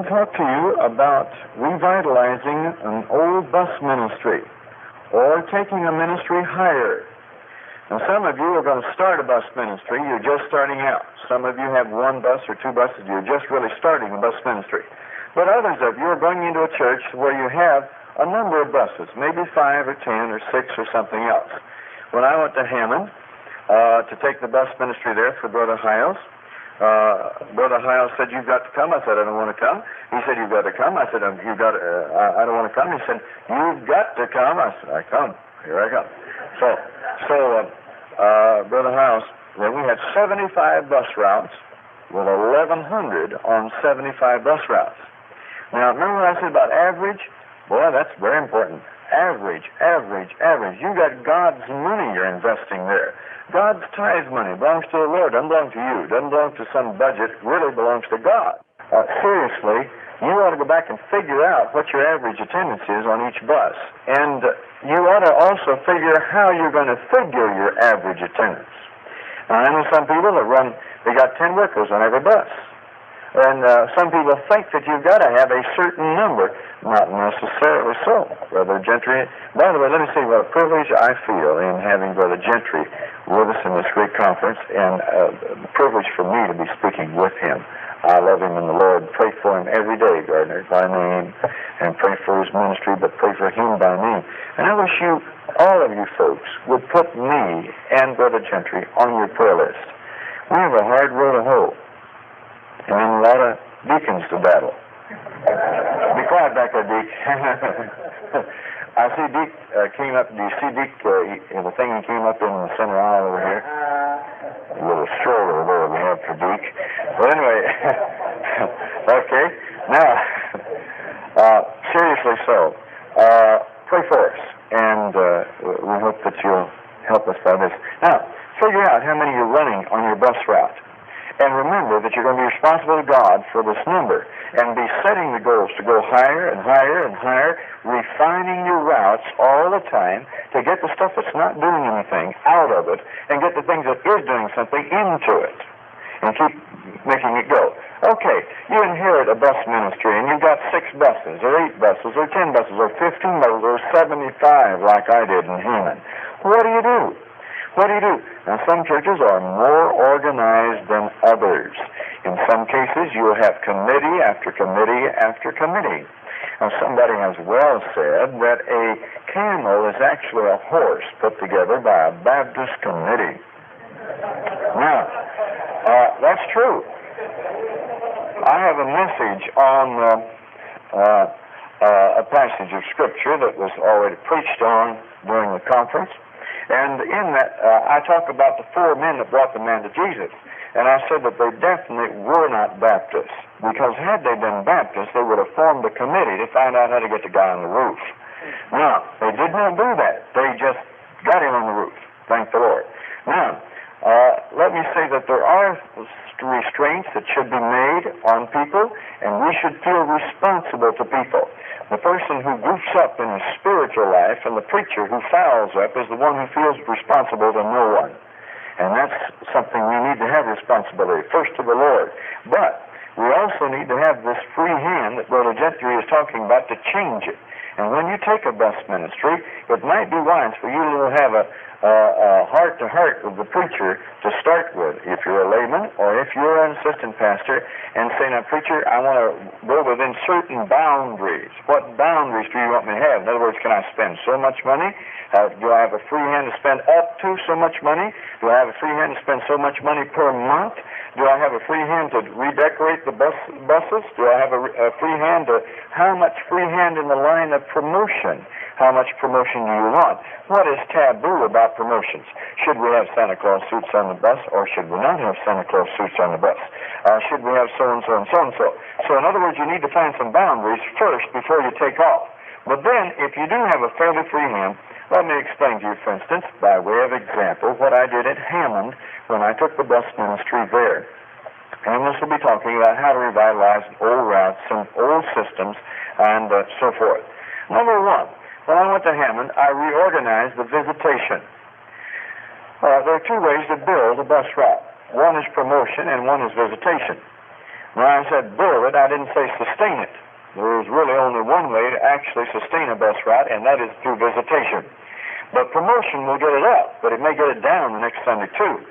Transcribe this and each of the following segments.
to talk to you about revitalizing an old bus ministry or taking a ministry higher. Now, some of you are going to start a bus ministry. You're just starting out. Some of you have one bus or two buses. You're just really starting a bus ministry. But others of you are going into a church where you have a number of buses, maybe 5 or 10 or 6 or something else. When I went to Hammond to take the bus ministry there for Brother Hiles, Brother Hiles said, "You've got to come." I said, "I don't want to come." He said, "You've got to come." I said, "You've got to, I don't want to come." He said, "You've got to come." I said, "I come. Here I come." So Brother Hiles, then we had 75 bus routes with 1,100 on 75 bus routes. Now, remember what I said about average? Boy, that's very important. Average. You got God's money you're investing there. God's tithe money belongs to the Lord, doesn't belong to you, doesn't belong to some budget, it really belongs to God. Seriously, you ought to go back and figure out what your average attendance is on each bus. And you ought to also figure how you're going to figure your average attendance. Now, I know some people that they got 10 workers on every bus. And some people think that you've got to have a certain number. Not necessarily so, Brother Gentry. By the way, let me say what a privilege I feel in having Brother Gentry with us in this great conference, and a privilege for me to be speaking with him. I love him in the Lord. Pray for him every day, Gardner, by name, and pray for his ministry, but pray for him by name. And I wish you, all of you folks, would put me and Brother Gentry on your prayer list. We have a hard road to hoe, and a lot of deacons to battle. Be quiet back there, Deke. I see Deke came up. Do you see Deke, the thing he came up in the center aisle over here? A little stroller there we have for Deke. But anyway, okay. Now, seriously so, pray for us, and we hope that you'll help us by this. Now, figure out how many you're running on your bus route. And remember that you're going to be responsible to God for this number, and be setting the goals to go higher and higher and higher, refining your routes all the time to get the stuff that's not doing anything out of it, and get the things that is doing something into it, and keep making it go. Okay, you inherit a bus ministry, and you've got 6 buses, or 8 buses, or 10 buses, or 15 buses, or 75 like I did in Hammond. What do you do? What do you do? Now, some churches are more organized than others. In some cases, you'll have committee after committee after committee. Now, somebody has well said that a camel is actually a horse put together by a Baptist committee. Now, that's true. I have a message on a passage of Scripture that was already preached on during the conference. And in that, I talk about the 4 men that brought the man to Jesus. And I said that they definitely were not Baptists, because had they been Baptists, they would have formed a committee to find out how to get the guy on the roof. Now, they did not do that. They just got him on the roof. Thank the Lord. Now, let me say that there are restraints that should be made on people, and we should feel responsible to people. The person who goofs up in his spiritual life and the preacher who fouls up is the one who feels responsible to no one. And that's something we need to have responsibility, first to the Lord. But we also need to have this free hand that Brother Gentry is talking about to change it. And when you take a bus ministry, it might be wise for you to have a heart-to-heart with the preacher to start with, if you're a layman or if you're an assistant pastor, and say, "Now, preacher, I want to go within certain boundaries. What boundaries do you want me to have? In other words, can I spend so much money? Do I have a free hand to spend up to so much money? Do I have a free hand to spend so much money per month? Do I have a free hand to redecorate the buses? Do I have a free hand to, how much free hand in the line of promotion? How much promotion do you want? What is taboo about promotions? Should we have Santa Claus suits on the bus, or should we not have Santa Claus suits on the bus? Should we have so-and-so and so-and-so? So, in other words, you need to find some boundaries first before you take off. But then, if you do have a fairly free hand, let me explain to you, for instance, by way of example, what I did at Hammond when I took the bus ministry there. And this will be talking about how to revitalize old routes and old systems and so forth. Number 1, when I went to Hammond, I reorganized the visitation. There are 2 ways to build a bus route. One is promotion and one is visitation. Now, I said build it. I didn't say sustain it. There's really only one way to actually sustain a bus route, and that is through visitation. But promotion will get it up, but it may get it down the next Sunday, too.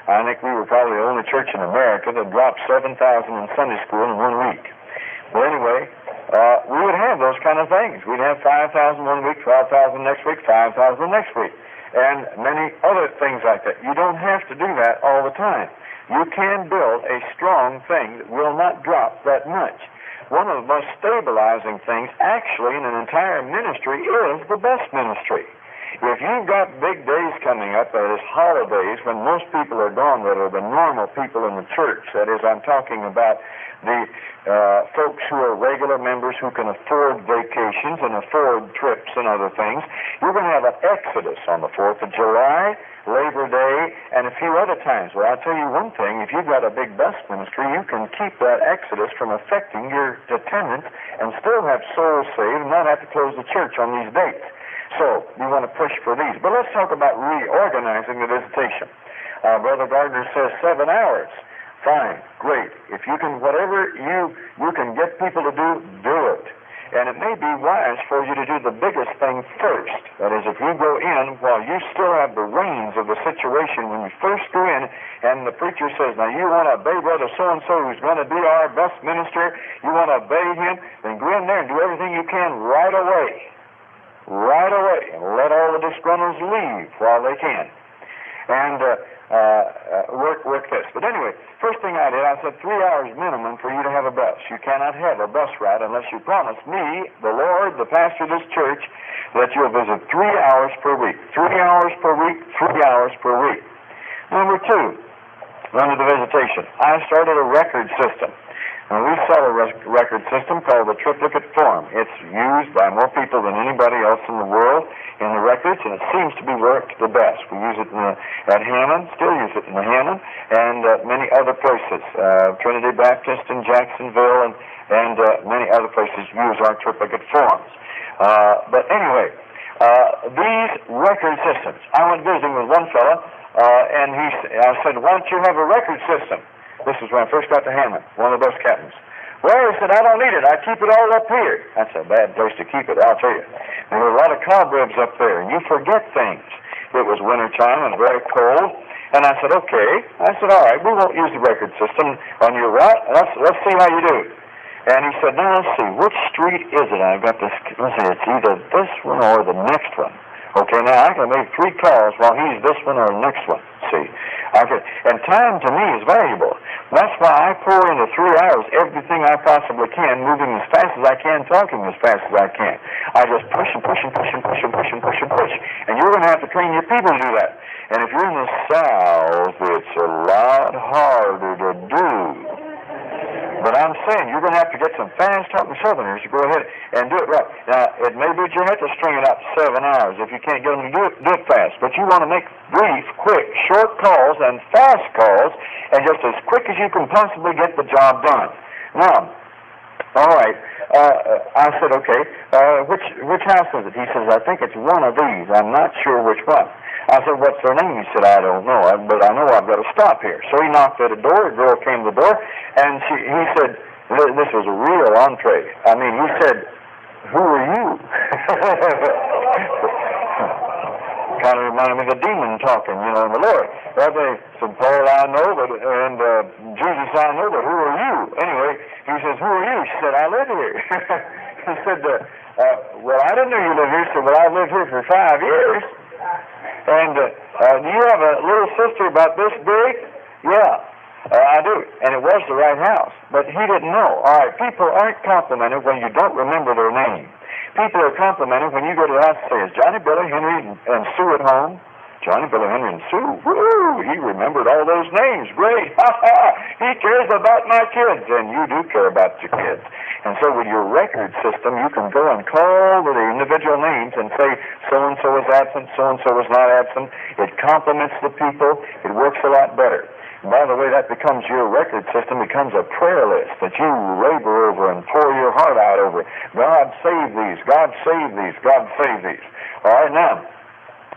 I think we were probably the only church in America that dropped 7,000 in Sunday school in 1 week. But anyway, we would have those kind of things. We'd have 5,000 one week, 12,000 next week, 5,000 next week, and many other things like that. You don't have to do that all the time. You can build a strong thing that will not drop that much. One of the most stabilizing things, actually, in an entire ministry is the bus ministry. If you've got big days coming up, that is holidays, when most people are gone, that are the normal people in the church, that is, I'm talking about the folks who are regular members who can afford vacations and afford trips and other things, you're going to have an exodus on the 4th of July, Labor Day, and a few other times. Well, I'll tell you one thing, if you've got a big bus ministry, you can keep that exodus from affecting your attendance and still have souls saved and not have to close the church on these dates. So, we want to push for these. But let's talk about reorganizing the visitation. Brother Gardner says 7 hours. Fine, great. If you can, whatever you can get people to do, do it. And it may be wise for you to do the biggest thing first. That is, if you go in while you still have the reins of the situation, when you first go in and the preacher says, now you want to obey Brother so-and-so who's going to be our bus minister, you want to obey him, then go in there and do everything you can right away. Right away, and let all the disgruntleds leave while they can, and work this. But anyway, first thing I did, I said 3 hours minimum for you to have a bus. You cannot have a bus route unless you promise me, the Lord, the pastor of this church, that you'll visit 3 hours per week. 3 hours per week, 3 hours per week. Number 2, under the visitation, I started a record system. And we sell a record system called the triplicate form. It's used by more people than anybody else in the world in the records, and it seems to be worked the best. We use it at Hammond, still use it in Hammond, and many other places. Trinity Baptist in Jacksonville and many other places use our triplicate forms. But anyway, these record systems, I went visiting with one fellow, and I said, why don't you have a record system? This is when I first got to Hammond, one of the bus captains. Well, he said, I don't need it. I keep it all up here. That's a bad place to keep it, I'll tell you. There were a lot of cobwebs up there, and you forget things. It was wintertime and very cold, and I said, okay. I said, all right, we won't use the record system on your route. Let's see how you do. And he said, now let's see, which street is it? I've got this, let's see, it's either this one or the next one. Okay, now I can make 3 calls while he's this one or the next one. See, and time to me is valuable. That's why I pour into 3 hours everything I possibly can, moving as fast as I can, talking as fast as I can. I just push and push and push and push and push and push and push. And you're going to have to train your people to do that. And if you're in the South, it's a lot harder to do. But I'm saying you're going to have to get some fast-talking Southerners to go ahead and do it right. Now, it may be that you have to string it out 7 hours if you can't get them to do it fast. But you want to make brief, quick, short calls and fast calls, and just as quick as you can possibly get the job done. Now, all right, I said, okay, which house is it? He says, I think it's one of these. I'm not sure which one. I said, what's their name? He said, I don't know, but I know I've got to stop here. So he knocked at the door. A girl came to the door, and he said, this was a real entree. I mean, he said, who are you? Kind of reminded me of the demon talking, in the Lord. Well, they said, Paul, I know, and Jesus, I know, but who are you? Anyway, he says, who are you? She said, I live here. He said, well, I didn't know you lived here. She said, well, I've lived here for 5 years. And do you have a little sister about this big? Yeah, I do. And it was the right house. But he didn't know. All right, people aren't complimented when you don't remember their name. People are complimented when you go to the house and say, is Johnny, Billy, Henry, and Sue at home? Johnny, Billy, Henry, and Sue. Woo! He remembered all those names. Great. Ha ha! He cares about my kids. And you do care about your kids. And so with your record system, you can go and call the individual names and say, so-and-so is absent, so-and-so is not absent. It compliments the people. It works a lot better. And by the way, that becomes your record system, becomes a prayer list that you labor over and pour your heart out over. God save these, God save these, God save these. All right, now,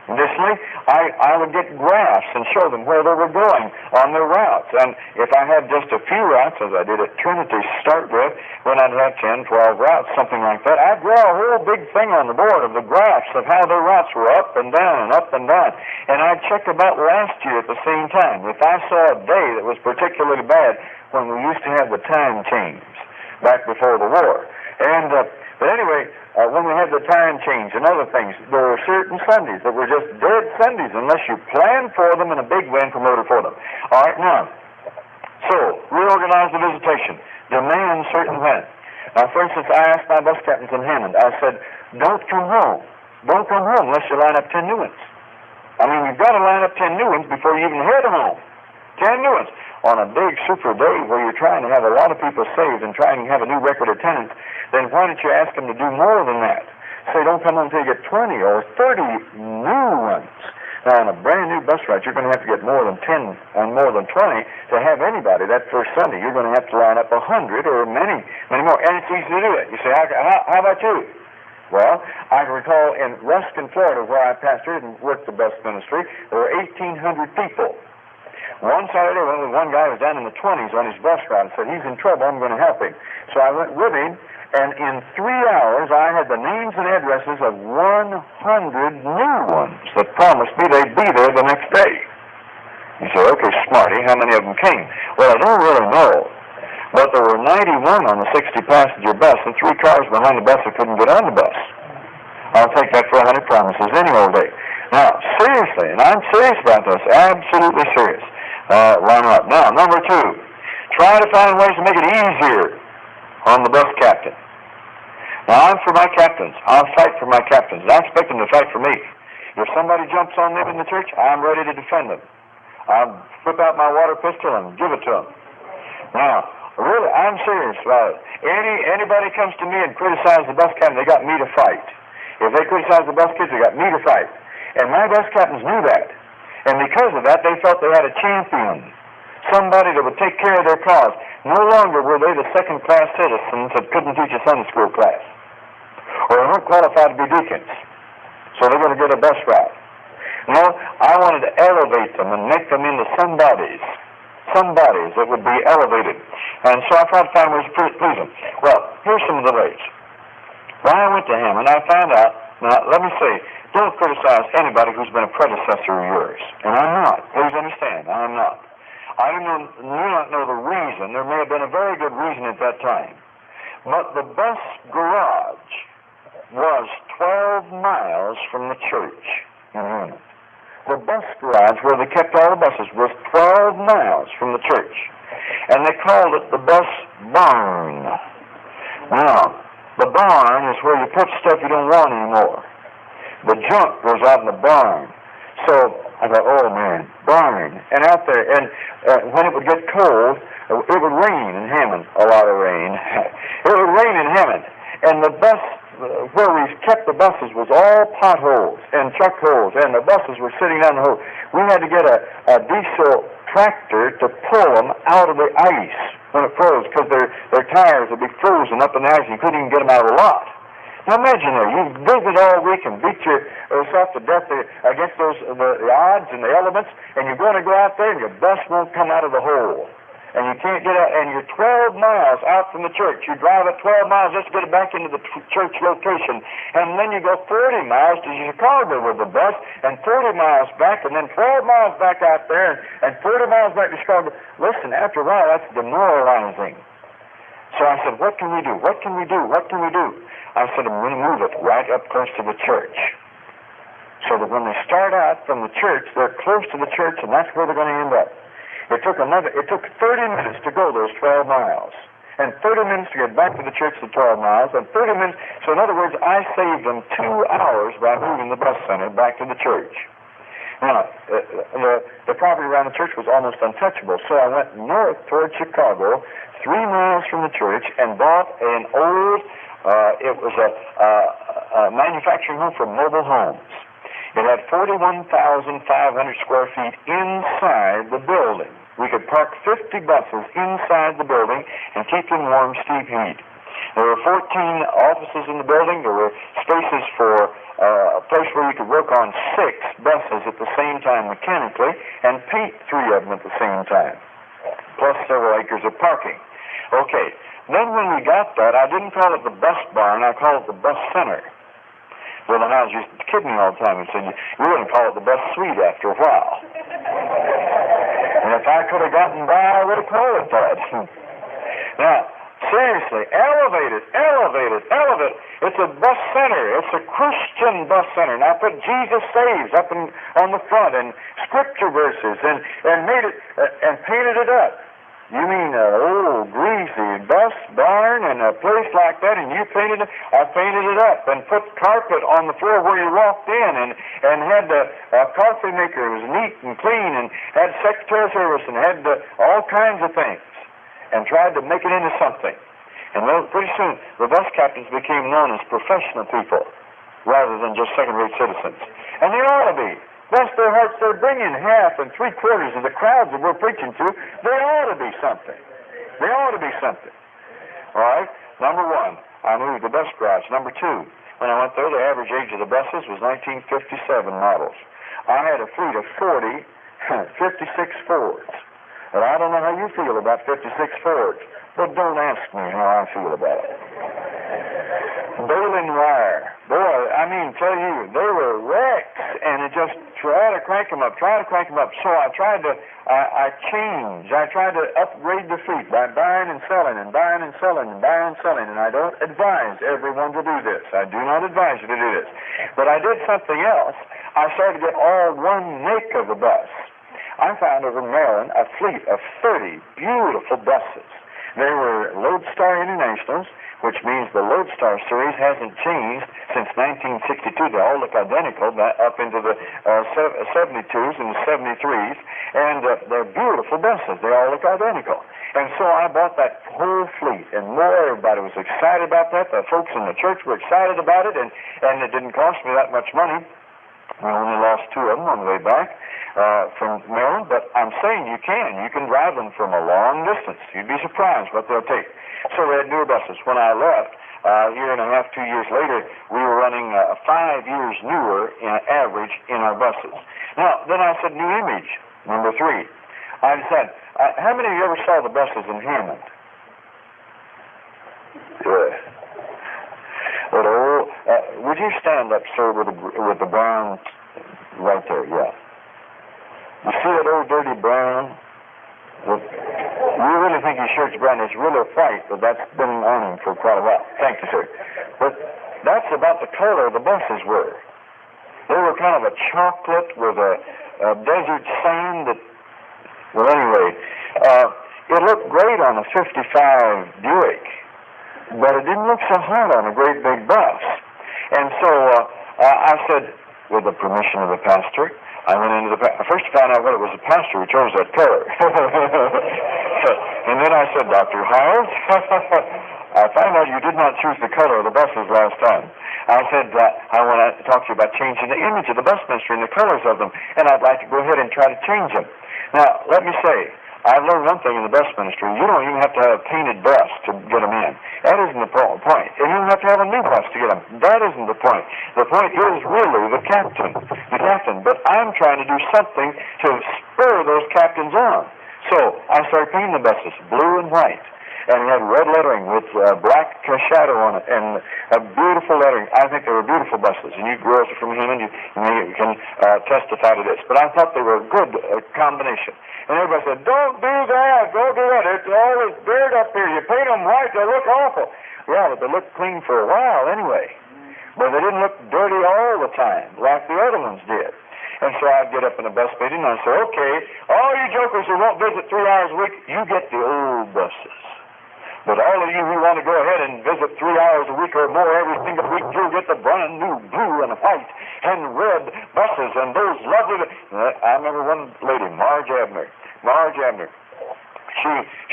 Additionally, I would get graphs and show them where they were going on their routes. And if I had just a few routes, as I did at Trinity to start with, when I'd have 10, 12 routes, something like that, I'd draw a whole big thing on the board of the graphs of how their routes were up and down and up and down. And I'd check about last year at the same time. If I saw a day that was particularly bad, when we used to have the time change back before the war. And but anyway, when we had the time change and other things, there were certain Sundays that were just dead Sundays unless you planned for them in a big way and promoted for them. All right, now, so reorganize the visitation. Demand certain things. Now, for instance, I asked my bus captains in Hammond, I said, don't come home. Don't come home unless you line up 10 new ones. I mean, you've got to line up 10 new ones before you even head home. 10 new ones. On a big super day where you're trying to have a lot of people saved and trying to have a new record attendance, then why don't you ask them to do more than that? Say, don't come home until you get 20 or 30 new ones. Now, on a brand new bus route, you're going to have to get more than 10 and more than 20 to have anybody that first Sunday. You're going to have to line up 100 or many more. And it's easy to do it. You say, how about you? Well, I can recall in Ruskin, Florida, where I pastored and worked the bus ministry, there were 1,800 people. One Saturday, one guy was down in the 20s on his bus route and said, he's in trouble, I'm going to help him. So I went with him, and in 3 hours, I had the names and addresses of 100 new ones that promised me they'd be there the next day. You say, okay, smarty, how many of them came? Well, I don't really know, but there were 91 on the 60-passenger bus, and 3 cars behind the bus that couldn't get on the bus. I'll take that for 100 promises any old day. Now, seriously, and I'm serious about this, absolutely serious. Line up. Now, number 2, try to find ways to make it easier on the bus captain. Now, I'm for my captains. I'll fight for my captains. I expect them to fight for me. If somebody jumps on them in the church, I'm ready to defend them. I'll whip out my water pistol and give it to them. Now, really, I'm serious about it. Anybody comes to me and criticizes the bus captain, they got me to fight. If they criticize the bus kids, they got me to fight. And my bus captains knew that. And because of that, they felt they had a champion, somebody that would take care of their cause. No longer were they the second-class citizens that couldn't teach a Sunday school class, or they weren't qualified to be deacons, so they're going to get a bus route. No, I wanted to elevate them and make them into somebodies that would be elevated. And so I tried to find ways to please them. Well, here's some of the ways. When I went to him, and I found out, now let me say, don't criticize anybody who's been a predecessor of yours. And I'm not. Please understand, I'm not. I do not know the reason. There may have been a very good reason at that time. But the bus garage was 12 miles from the church in Hammond. The bus garage where they kept all the buses was 12 miles from the church. And they called it the bus barn. Now, the barn is where you put stuff you don't want anymore. The junk goes out in the barn. So I thought, oh man, barn. And out there, and when it would get cold, it would rain in Hammond, a lot of rain. It would rain in Hammond. And the bus, where we kept the buses was all potholes and chuck holes, and the buses were sitting down the hole. We had to get a diesel tractor to pull them out of the ice when it froze, because their tires would be frozen up in the ice, and you couldn't even get them out of the lot. Now imagine that. You've visited all week and beat yourself to death against the odds and the elements, and you're going to go out there and your bus won't come out of the hole. And you can't get out, and you're 12 miles out from the church. You drive it 12 miles just to get it back into the church location. And then you go 40 miles to Chicago with the bus, and 40 miles back, and then 12 miles back out there, and 40 miles back to Chicago. Listen, after a while, that's demoralizing. So I said, what can we do? What can we do? What can we do? I said, I'm going to move it right up close to the church, so that when they start out from the church, they're close to the church, and that's where they're going to end up. It took 30 minutes to go those 12 miles, and 30 minutes to get back to the church, the 12 miles, and 30 minutes. So in other words, I saved them 2 hours by moving the bus center back to the church. Now, the property around the church was almost untouchable, so I went north toward Chicago, 3 miles from the church, and bought an old, it was a manufacturing home for mobile homes. It had 41,500 square feet inside the building. We could park 50 buses inside the building and keep them warm, steep heat. There were 14 offices in the building. There were spaces for a place where you could work on 6 buses at the same time mechanically and paint 3 of them at the same time, plus several acres of parking. Okay, then when we got that, I didn't call it the bus barn, I called it the bus center. Well, the house used to kid me all the time and said, you wouldn't call it the bus suite after a while. And if I could have gotten by, I would have called it that. Now, seriously, elevate it. It's a bus center. It's a Christian bus center. Now, I put Jesus Saves up on the front and scripture verses and made it and painted it up. You mean an old, greasy bus barn and a place like that, and you painted it? I painted it up and put carpet on the floor where you walked in and had a coffee maker. It was neat and clean and had secretary service and had all kinds of things and tried to make it into something. And well, pretty soon, the bus captains became known as professional people rather than just second-rate citizens. And they ought to be. Bless their hearts, they're bringing 1/2 and 3/4 of the crowds that we're preaching to. They ought to be something. They ought to be something. All right? Number 1, I moved the bus garage. Number 2, when I went there, the average age of the buses was 1957 models. I had a fleet of 40 56 Fords. And I don't know how you feel about 56 Fords, but don't ask me how I feel about it. Baling wire. Boy, I mean, tell you, they were wrecks, and it just tried to crank them up. So I tried to, I changed. I tried to upgrade the fleet by buying and selling, and buying and selling, and buying and selling, and I don't advise everyone to do this. I do not advise you to do this. But I did something else. I started to get all one make of a bus. I found over in Maryland a fleet of 30 beautiful buses. They were Lodestar Internationals, which means the Lodestar series hasn't changed since 1962. They all look identical up into the 72s and the 73s, and they're beautiful buses. They all look identical. And so I bought that whole fleet, and everybody was excited about that. The folks in the church were excited about it, and it didn't cost me that much money. I only lost 2 of them on the way back from Maryland, but I'm saying you can drive them from a long distance. You'd be surprised what they'll take. So we had newer buses. When I left, a year and a half, 2 years later, we were running 5 years newer in average in our buses. Now, then I said new image, number 3. I said, how many of you ever saw the buses in Hammond? Good. Would you stand up, sir, with the brown right there? Yeah. You see that old dirty brown? You really think your shirt's brown. It's really white, but that's been on him for quite a while. Thank you, sir. But that's about the color the buses were. They were kind of a chocolate with a desert sand that, well, anyway, it looked great on a 55 Buick, but it didn't look so hot on a great big bus. And so I said, with the permission of the pastor, I went into first to find out what it was the pastor who chose that color. And then I said, Dr. Howard, I found out you did not choose the color of the buses last time. I said, I want to talk to you about changing the image of the bus ministry and the colors of them, and I'd like to go ahead and try to change them. Now, let me say, I've learned one thing in the bus ministry. You don't even have to have a painted bus to get them in. That isn't the point. And you don't have to have a new bus to get them. That isn't the point. The point is really the captain. But I'm trying to do something to spur those captains on. So I started painting the buses blue and white. And it had red lettering with black shadow on it, and a beautiful lettering. I think they were beautiful buses. And you girls are from Hammond, you can testify to this. But I thought they were a good combination. And everybody said, don't do that, don't do that. It's all this dirt up here. You paint them white, they look awful. Yeah, but they looked clean for a while anyway. But they didn't look dirty all the time, like the other ones did. And so I'd get up in a bus meeting and I'd say, okay, all you jokers who won't visit 3 hours a week, you get the old buses. But all of you who want to go ahead and visit 3 hours a week or more every single week, you'll get the brand new blue and white and red buses and those lovely... I remember one lady, Marge Abner.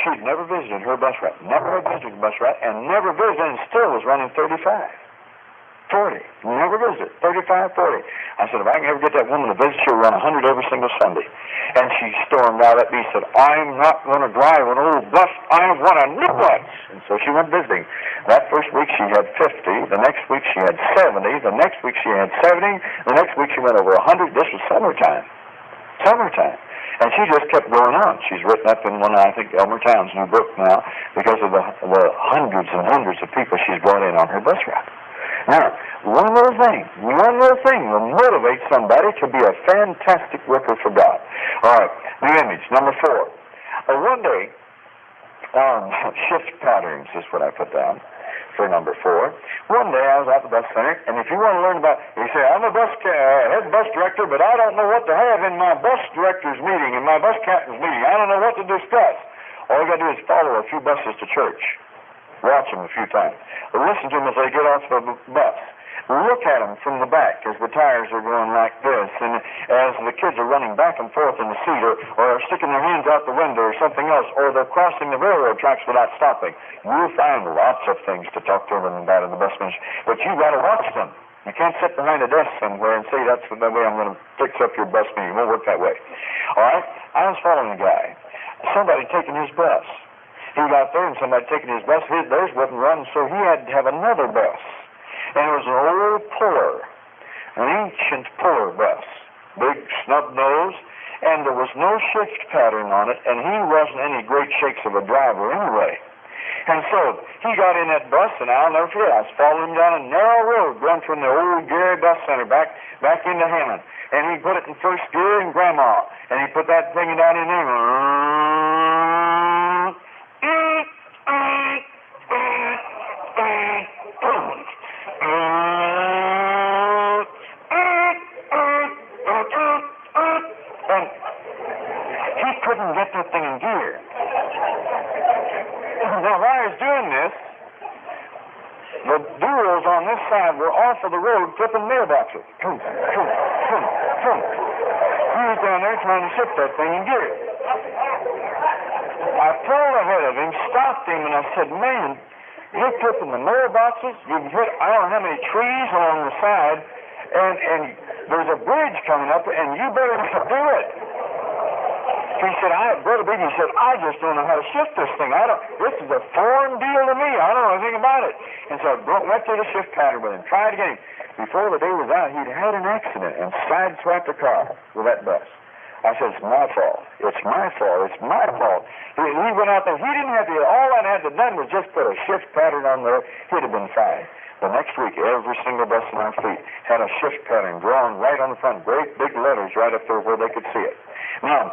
She'd never visited her bus route, and never visited and still was running 35. 40. Never visited. 35, 40. I said, if I can ever get that woman to visit, she'll run 100 every single Sunday. And she stormed out at me and said, I'm not going to drive an old bus. I want a new bus. And so she went visiting. That first week she had 50. The next week she had 70. The next week she had 70. The next week she went over 100. This was summertime. Summertime. And she just kept going on. She's written up in one, I think, Elmer Town's new book now because of the hundreds and hundreds of people she's brought in on her bus route. Now, one little thing will motivate somebody to be a fantastic worker for God. All right, the image, number 4. One day, shift patterns is what I put down for number 4. One day I was at the bus center, and if you want to learn about, you say, I'm a head bus director, but I don't know what to have in my bus director's meeting, in my bus captain's meeting. I don't know what to discuss. All you got to do is follow a few buses to church. Watch them a few times. Listen to them as they get off the bus. Look at them from the back as the tires are going like this, and as the kids are running back and forth in the seat, or sticking their hands out the window or something else, or they're crossing the railroad tracks without stopping. You'll find lots of things to talk to them about in the bus ministry, but you got to watch them. You can't sit behind a desk somewhere and say, that's the way I'm going to fix up your bus meeting. It won't work that way. All right? I was following a guy. Somebody taking his bus. He got there and somebody taking his bus. Theirs wouldn't run, so he had to have another bus. And it was an old puller, an ancient puller bus, big snub nose, and there was no shift pattern on it, and he wasn't any great shakes of a driver anyway. And so he got in that bus, and I'll never forget, I was following him down a narrow road going from the old Gary Bus Center back into Hammond. And he put it in first gear in Grandma, and he put that thing down in there. And he couldn't get that thing in gear. Now, while he was doing this, the duels on this side were off of the road flipping mailboxes. He was down there trying to shift that thing in gear. I pulled ahead of him, stopped him, and I said, man, you're flipping the mailboxes. You've hit I don't know how many trees along the side, and there's a bridge coming up, and you better not do it. He said, Brother Beebe said, I just don't know how to shift this thing. This is a foreign deal to me. I don't know anything about it. And so I went through the shift pattern with him, tried again. Before the day was out, he'd had an accident and sideswiped a car with that bus. I said, it's my fault. It's my fault. It's my fault. He went out there. He didn't have to, all I had to done was just put a shift pattern on there. He'd have been fine. The next week, every single bus in our fleet had a shift pattern drawn right on the front, great big letters right up there where they could see it. Now,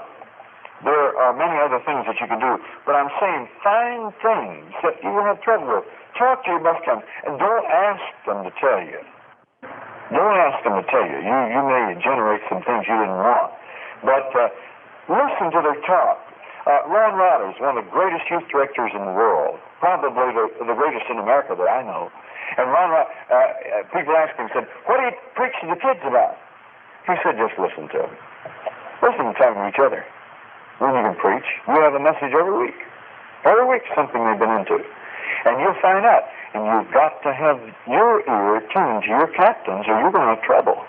there are many other things that you can do, but I'm saying find things that you will have trouble with. Talk to your bus captain, and don't ask them to tell you. Don't ask them to tell you. You may generate some things you didn't want. But listen to their talk. Ron Rogers, one of the greatest youth directors in the world, probably the greatest in America that I know. And Ron people asked him, said, what do you preach to the kids about? He said, just listen to them. Listen to them to each other. When you can preach, you have a message every week. Every week, something they've been into. And you'll find out. And you've got to have your ear tuned to your captains, or you're going to have trouble.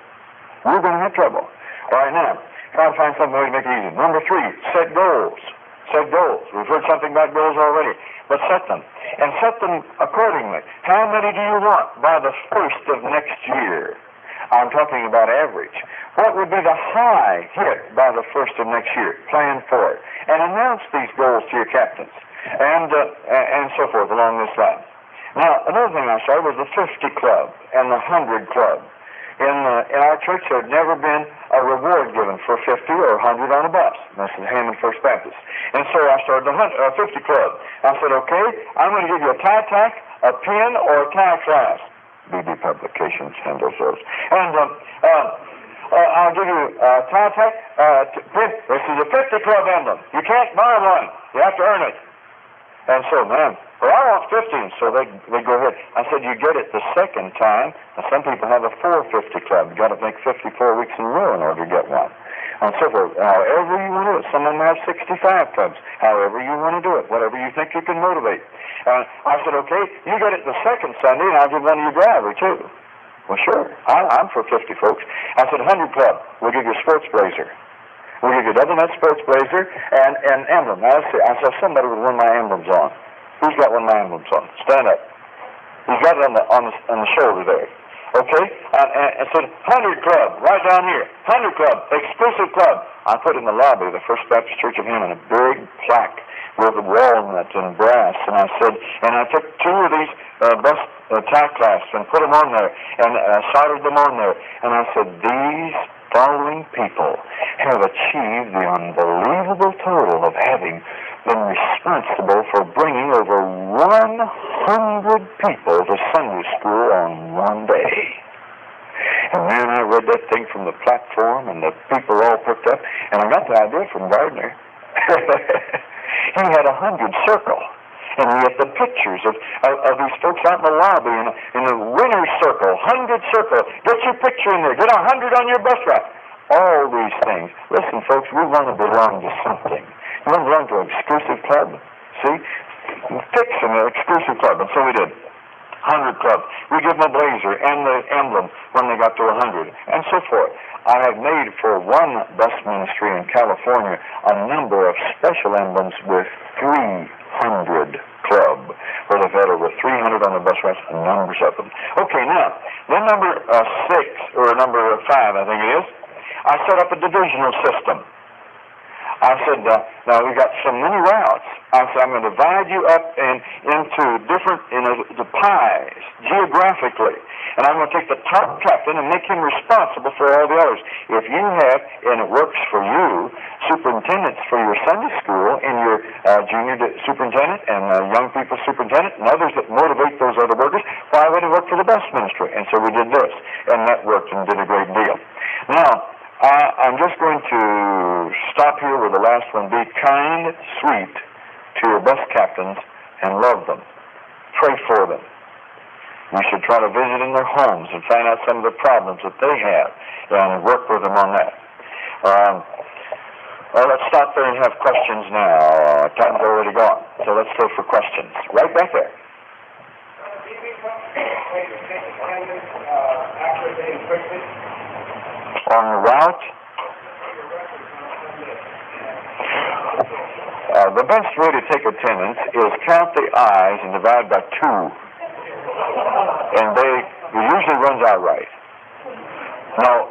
You're going to have trouble. All right, now, try to find some way to make it easy. Number 3, set goals. Set goals. We've heard something about goals already. But set them. And set them accordingly. How many do you want by the 1st of next year? I'm talking about average. What would be the high hit by the 1st of next year? Plan for it. And announce these goals to your captains. And so forth along this line. Now, another thing I saw was the 50 Club and the 100 Club. In our church, there had never been a reward given for 50 or 100 on a bus. This is Hammond First Baptist. And so I started the 50 Club. I said, okay, I'm going to give you a tie tack, a pin, or a tie clasp. BB Publications handles those. And I'll give you a tie tack. This is a 50 Club emblem. You can't buy one. You have to earn it. And so, man, well, I want 15, so they go ahead. I said, you get it the second time. And some people have a 450 Club. You got to make 54 weeks in a row in order to get one. And so forth. However you want to do it. Some of them have 65 clubs. However you want to do it. Whatever you think you can motivate. I said, okay, you get it the second Sunday, and I'll give one to your driver, too. Well, sure. I'm for 50 folks. I said, 100 Club, we'll give you a sports blazer. We'll give you a double nut sports blazer and an emblem. Now, let's see. I saw somebody with one of my emblems on. Who's got one of my emblems on? Stand up. He's got it on the shoulder there. Okay? I said, 100 Club, right down here. 100 Club, exclusive club. I put in the lobby of the First Baptist Church of Hammond a big plaque with walnut and brass, and I said, and I took two of these bus tie clasps and put them on there, and soldered them on there, and I said, these following people have achieved the unbelievable total of having been responsible for bringing over 100 people to Sunday school on one day. And man, I read that thing from the platform, and the people all perked up, and I got the idea from Gardner. He had 100 circle, and we had the pictures of these folks out in the lobby in the winner's circle, 100 circle. Get your picture in there. Get 100 on your bus route. All these things. Listen, folks, we want to belong to something. You want to belong to an exclusive club? See? Fix an exclusive club, and so we did. 100 Club. We give them a blazer and the emblem when they got to 100, and so forth. I have made for one bus ministry in California a number of special emblems with 300 Club, where they've had over 300 on the bus routes, and numbers of them. Okay, now, then number 6, or number 5, I think it is, I set up a divisional system. I said, now we got so many routes. I said, I'm going to divide you up into different, the pies, geographically. And I'm going to take the top captain and make him responsible for all the others. If you have, and it works for you, superintendents for your Sunday school and your junior superintendent and young people superintendent and others that motivate those other workers, why would it work for the bus ministry? And so we did this, and that worked and did a great deal. Now, I'm just going to stop here with the last one. Be kind, sweet to your bus captains and love them. Pray for them. You should try to visit in their homes and find out some of the problems that they have and work with them on that. Well, let's stop there and have questions now. Time's already gone, so let's go for questions. Right back there. On the route, the best way to take attendance is count the I's and divide by 2. And it usually runs out right. Now,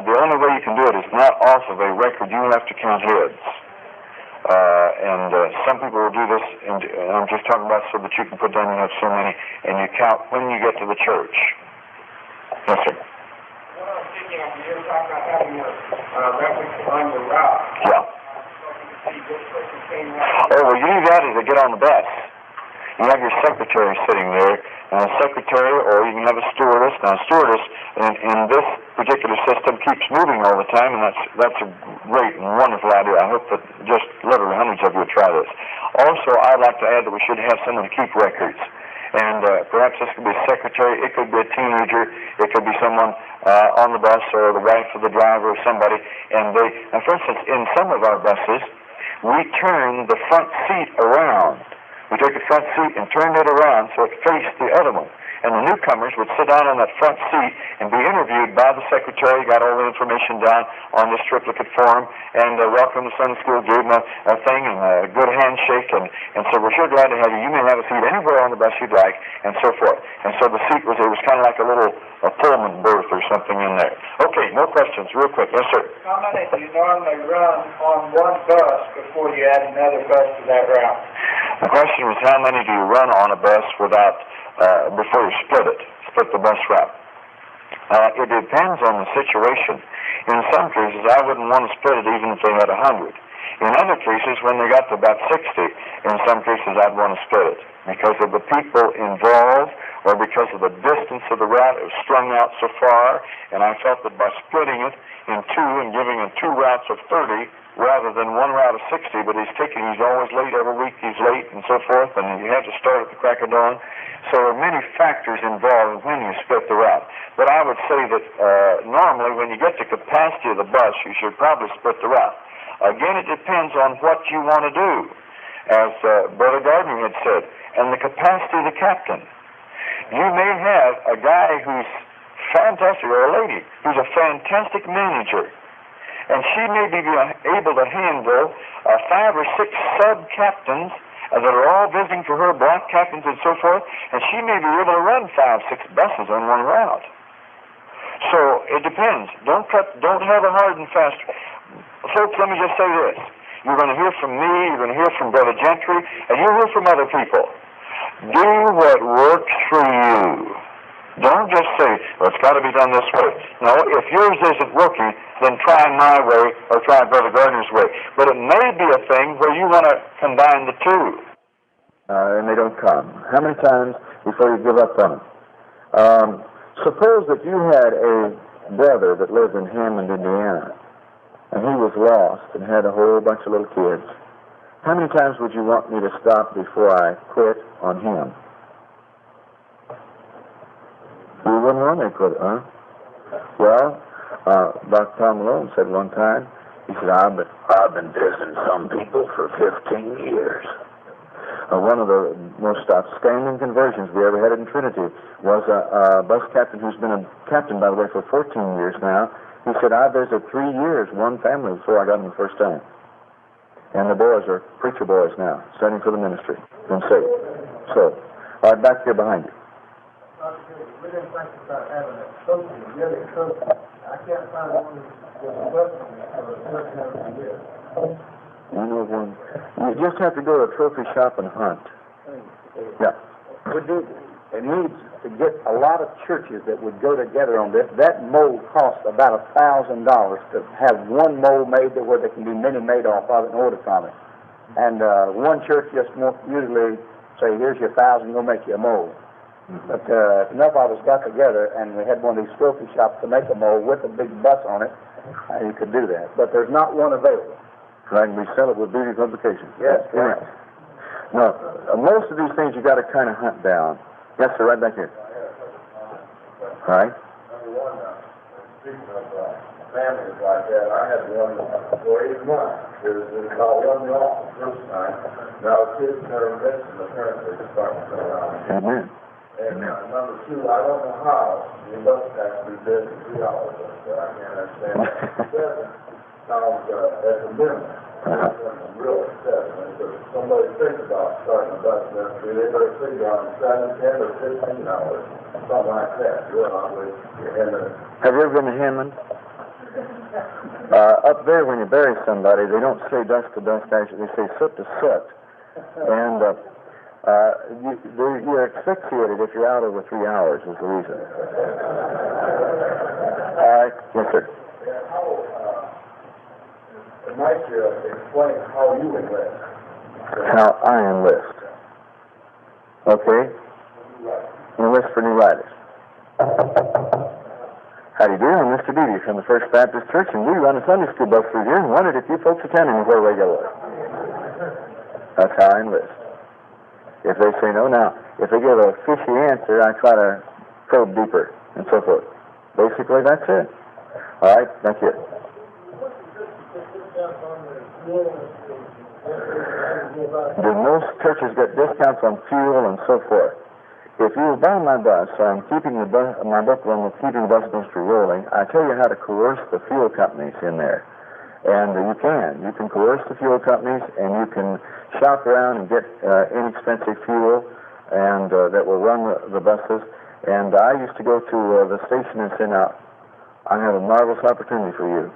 the only way you can do it is not off of a record. You have to count heads. Some people will do this, and I'm just talking about so that you can put down you have so many, and you count when you get to the church. Yes, sir. You're talking about having your reference on your route. Yeah. Oh, well, you do that is to get on the bus. You have your secretary sitting there, and a secretary, or you can have a stewardess. Now, a stewardess in this particular system keeps moving all the time, and that's a great and wonderful idea. I hope that just literally hundreds of you will try this. Also, I'd like to add that we should have someone to keep records. And perhaps this could be a secretary, it could be a teenager, it could be someone on the bus or the wife of the driver or somebody. And now for instance, in some of our buses, we turn the front seat around. We take the front seat and turn it around so it faced the other one. And the newcomers would sit down on that front seat and be interviewed by the secretary, got all the information down on this triplicate form, and welcome to Sunday school, gave them a thing and a good handshake, and so we're sure glad to have you. You may have a seat anywhere on the bus you'd like, and so forth. And so the seat was kind of like a Pullman berth or something in there. Okay, more questions, real quick. Yes, sir. How many do you normally run on one bus before you add another bus to that route? The question was how many do you run on a bus without before you split the bus route. It depends on the situation. In some cases, I wouldn't want to split it even if they had 100. In other cases, when they got to about 60, in some cases I'd want to split it because of the people involved or because of the distance of the route. It was strung out so far, and I felt that by splitting it in 2 and giving them 2 routes of 30 rather than 1 route of 60, but he's always late every week, he's late and so forth, and you had to start at the crack of dawn. So there are many factors involved when you split the route. But I would say that normally when you get the capacity of the bus, you should probably split the route. Again, it depends on what you want to do, as Brother Gardner had said, and the capacity of the captain. You may have a guy who's fantastic, or a lady who's a fantastic manager. And she may be able to handle 5 or 6 sub-captains that are all visiting for her, black captains and so forth, and she may be able to run 5, 6 buses on one route. So it depends. Don't have a hard and fast. Folks, let me just say this. You're going to hear from me, you're going to hear from Brother Gentry, and you'll hear from other people. Do what works for you. Don't just say, well, it's got to be done this way. No, if yours isn't working, then try my way or try Brother Gardner's way. But it may be a thing where you want to combine the two. And they don't come. How many times before you give up on them? Suppose that you had a brother that lived in Hammond, Indiana, and he was lost and had a whole bunch of little kids. How many times would you want me to stop before I quit on him? You wouldn't want me to quit, huh? Well, Dr. Tom Malone said one time, he said, I've been visiting some people for 15 years. One of the most outstanding conversions we ever had in Trinity was a bus captain who's been a captain, by the way, for 14 years now. He said, I visited 3 years, one family, before I got him the first time. And the boys are preacher boys now, studying for the ministry. Been saved. So, all right, back here behind you. We didn't think about having a trophy, really a trophy. I can't find one with a weapon for a year. You know one. You just have to go to a trophy shop and hunt. Yeah. It needs to get a lot of churches that would go together on this. That mold costs about $1,000 to have one mold made where there can be many made off of it and order from it. And one church just won't usually say, here's your $1,000, go make you a mold. Mm-hmm. But if enough of us got together and we had one of these trophy shops to make a mold with a big bus on it, you could do that. But there's not one available. Right, and we sell it with beauty publications. Yes, right. No, most of these things you got to kind of hunt down. Yes, sir, right back here. All right. Number one, speaking of families like that, I had one for 8 months. It was about 1 off the first time. Now kids are missing the parents are starting to come around. Amen. And number 2, I don't know how you must actually did 3 hours. I can't understand. 7 sounds as a minimum. I'm real upset. If somebody thinks about starting a bus ministry, they better figure on 7, 10, or 15 hours, something like that. Have you ever been to Hammond? Up there, when you bury somebody, they don't say dust to dust, actually, they say soot to soot. And you're asphyxiated if you're out over 3 hours, is the reason. All right, yes, sir. It might explain how you enlist. How I enlist. Okay? Enlist for new writers. How do you do? I'm Mr. Beebe from the First Baptist Church, and we run a Sunday school bus through here and wondered if you folks attend anywhere regularly. That's how I enlist. If they say no, now, if they give a fishy answer, I try to probe deeper and so forth. Basically, that's it. All right, thank you. Do most churches get discounts on fuel and so forth? If you buy my bus, I'm keeping my book on with keeping the bus ministry rolling. I tell you how to coerce the fuel companies in there. And you can coerce the fuel companies, and you can shop around and get inexpensive fuel and that will run the buses. And I used to go to the station and say, now, I have a marvelous opportunity for you.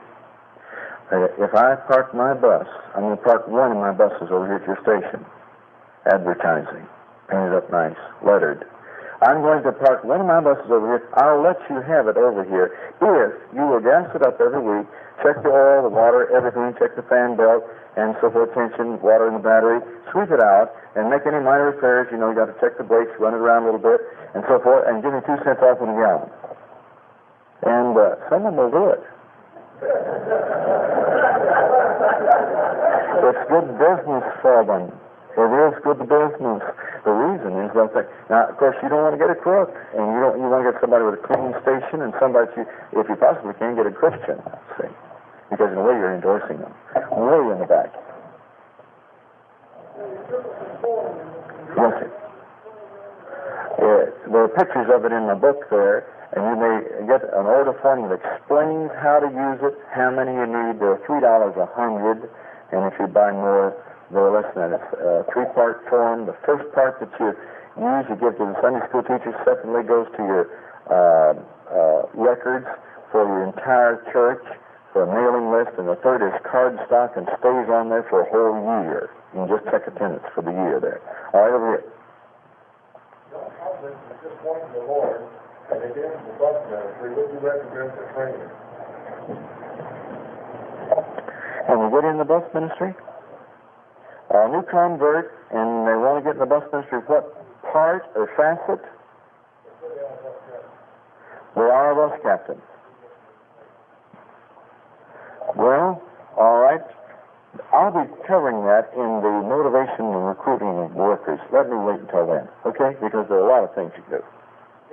If I park my bus, I'm going to park one of my buses over here at your station. Advertising. Painted up nice. Lettered. I'm going to park one of my buses over here. I'll let you have it over here if you will gas it up every week, check the oil, the water, everything, check the fan belt, and so forth, tension, water in the battery, sweep it out, and make any minor repairs. You know, you got to check the brakes, run it around a little bit, and so forth, and give me 2 cents off in a gallon. And someone will do it. It's good business for them. It is good business. The reason is that now, of course, you don't want to get a crook, and you want to get somebody with a clean station, and somebody if you possibly can, get a Christian. See, because in a way you're endorsing them. Way in the back. Yes, sir. There are pictures of it in the book there, and you may get an order form that explains how to use it, how many you need. They're $3 a hundred, and if you buy more, they're less than that. It's a 3-part form. The first part that you use, you give to the Sunday school teacher. Secondly, goes to your records for your entire church, for a mailing list, and the third is card stock and stays on there for a whole year. You can just check attendance for the year there. All right, over here. John Thompson is just one to the Lord, and they get into the bus ministry. What do you recommend for training? And you get in the bus ministry? A new convert, and they want to get in the bus ministry. What part or facet? They are a bus captain. Well, all right. I'll be covering that in the motivation and recruiting of workers. Let me wait until then, okay? Because there are a lot of things you can do. Do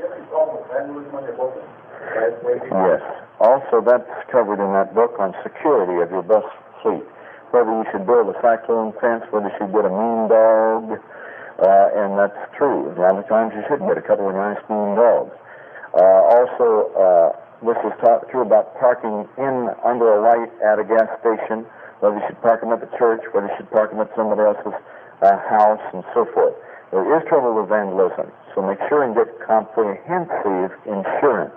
you have any problem with vandalism on your book? Yes. Also, that's covered in that book on security of your bus fleet. Whether you should build a cyclone fence, whether you should get a mean dog, and that's true. A lot of times you should get a couple of nice mean dogs. This is true about parking in under a light at a gas station, whether you should park them at the church, whether you should park them at somebody else's house, and so forth. There is trouble with vandalism, so make sure and get comprehensive insurance.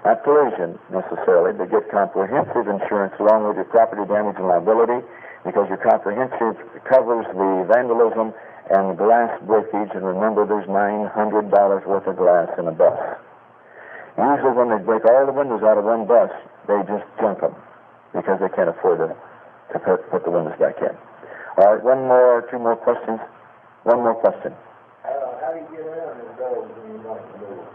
Not collision, necessarily, but get comprehensive insurance along with your property damage and liability, because your comprehensive covers the vandalism and glass breakage, and remember there's $900 worth of glass in a bus. Usually when they break all the windows out of one bus, they just junk them, because they can't afford to put the windows back in. All right, one more or two more questions. One more question. How do you get around those dogs when you're knocking doors?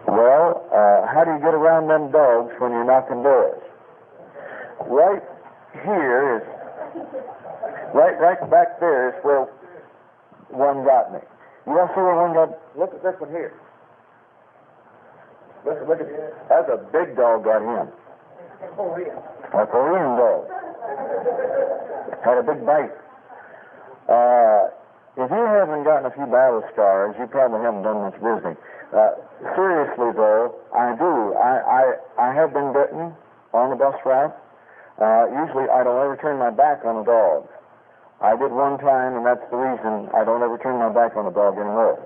Well, how do you get around them dogs when you're knocking doors? Right here is, right back there is where one got me. You want to see where one got? Look at this one here. Look at this. That's a big dog got him. A Korean dog. Had a big bite. If you haven't gotten a few battle scars, you probably haven't done much visiting. Seriously, though, I do. I have been bitten on the bus route. Usually, I don't ever turn my back on a dog. I did one time, and that's the reason I don't ever turn my back on a dog anymore.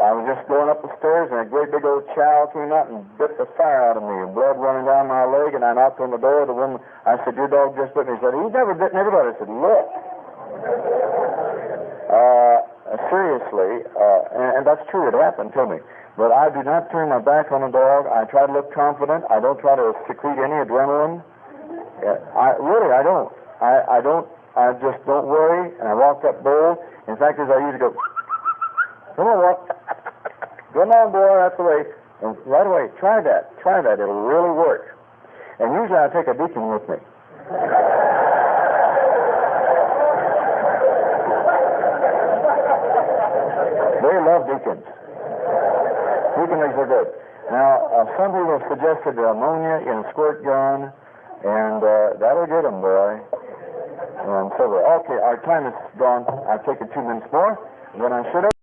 I was just going up the stairs, and a great big old chow came out and bit the fire out of me, and blood running down my leg, and I knocked on the door. The woman, I said, "Your dog just bit me." He said, "He's never bitten everybody." I said, "Look." Seriously, and that's true, it happened to me. But I do not turn my back on a dog. I try to look confident. I don't try to secrete any adrenaline. I don't. I just don't worry, and I walk up bold. In fact, as I usually go, "Come on, walk. Come on, boy, that's the way." And right away, try that. It'll really work. And usually I take a deacon with me. They love deacons. Deaconries are good. Now, some people have suggested ammonia in a squirt gun, and that'll get them, boy. And so, okay, our time is gone. I've taken 2 minutes more than I should have.